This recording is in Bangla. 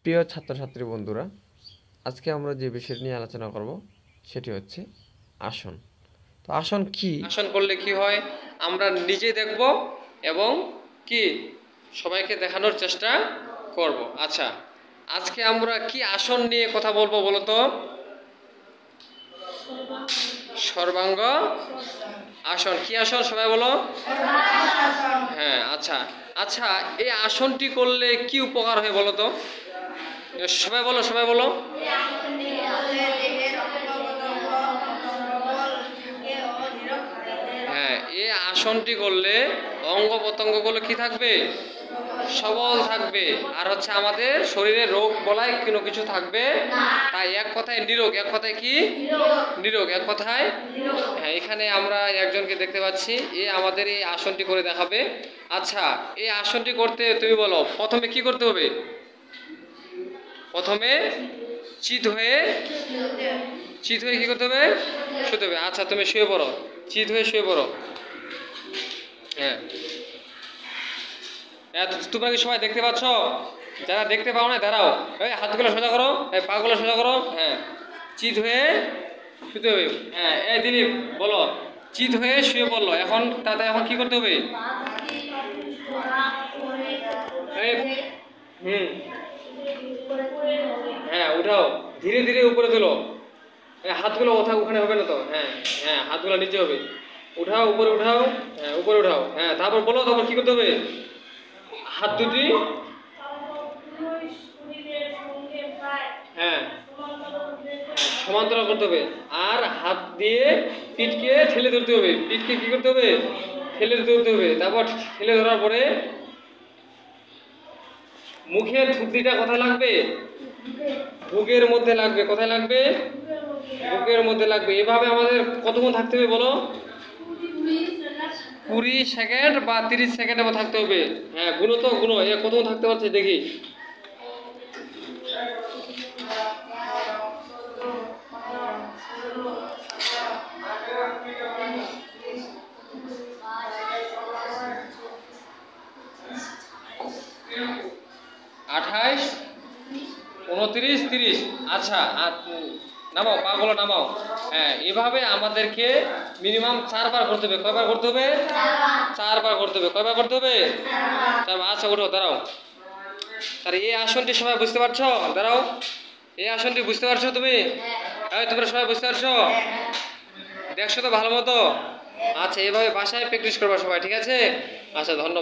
প্রিয় ছাত্রছাত্রী বন্ধুরা, আজকে আমরা যে বিষয় নিয়ে আলোচনা করব সেটি হচ্ছে আসন। তো আসন কি, আসন করলে কি হয় আমরা নিজে দেখব এবং কি সবাইকে দেখানোর চেষ্টা করব। আচ্ছা, আজকে আমরা কি আসন নিয়ে কথা বলবো বলো তো? সর্বাঙ্গ আসন। কি আসন সবাই বলো? হ্যাঁ, আচ্ছা আচ্ছা, এই আসনটি করলে কি উপকার হয় বলো তো? সবাই বলো, সবাই বলো। হ্যাঁ, এই আসনটি করলে অঙ্গ প্রত্যঙ্গগুলো কি থাকবে? সবল থাকবে। আর হচ্ছে আমাদের শরীরে রোগ বলাই কোনো কিছু থাকবে তাই এক কথায় নিরোগ। এক কথায় কি? নিরোগ। এক কথায় হ্যাঁ, এখানে আমরা একজনকে দেখতে পাচ্ছি, এ আমাদের এই আসনটি করে দেখাবে। আচ্ছা, এই আসনটি করতে তুমি বলো প্রথমে কি করতে হবে? প্রথমে চিত হয়ে কি করতে হবে? শুতে হবে। আচ্ছা, তুমি শুয়ে পড়ো, চিত হয়ে শুয়ে পড়ো। হ্যাঁ, তোমরা কি সবাই দেখতে পাচ্ছ? যারা দেখতে পাও না দাঁড়াও, এই হাতগুলো সোজা করো, এই পাগুলো সোজা করো। হ্যাঁ, চিত হয়ে শুতে হবে। হ্যাঁ, এই দিলীপ বলো, চিত হয়ে শুয়ে পড়লো। এখন তাতে এখন কি করতে হবে? এই হুম, হ্যাঁ উঠাও, ধীরে ধীরে উপরে তোলো। হাতগুলো ওখানে হবে না তো। হ্যাঁ হ্যাঁ, হাতগুলো নিচে হবে। উঠাও, উপরে উঠাও। হ্যাঁ, উপরে উঠাও। হ্যাঁ, তারপর বলো, তারপর কি করতে হবে? হাত দুটি হ্যাঁ সমান্তরাল করতে হবে। আর হাত দিয়ে পিঠকে ঠেলে ধরতে হবে। পিঠকে কি করতে হবে? ঠেলে ধরতে হবে। তারপর ঠেলে ধরার পরে মুখের থুতনিটা কোথায় লাগবে? বুকের মধ্যে লাগবে। কোথায় লাগবে? বুকের মধ্যে লাগবে। এভাবে আমাদের কতক্ষণ থাকতে হবে বলো? 20 সেকেন্ড বা 30 সেকেন্ডের মতো থাকতে হবে। হ্যাঁ, গুনো তো গুনো, এ কতক্ষণ থাকতে পারছে দেখি। আঠাইশ, 29, 30। আচ্ছা, নামাও, পাগুলো নামাও। হ্যাঁ, এভাবে আমাদেরকে মিনিমাম 4 বার করতে হবে। কয়বার করতে হবে? 4 বার করতে হবে। কয়বার করতে হবে? 4 বার। আচ্ছা, উঠো, দাঁড়াও। তাহলে এই আসনটি সবাই বুঝতে পারছো? দাঁড়াও, এই আসনটি বুঝতে পারছো তুমি? হ্যাঁ, তোমরা সবাই বুঝতে পারছো? দেখছো তো ভালো মতো? আচ্ছা, এভাবে বাসায় প্র্যাকটিস করবা সবাই, ঠিক আছে? আচ্ছা, ধন্যবাদ।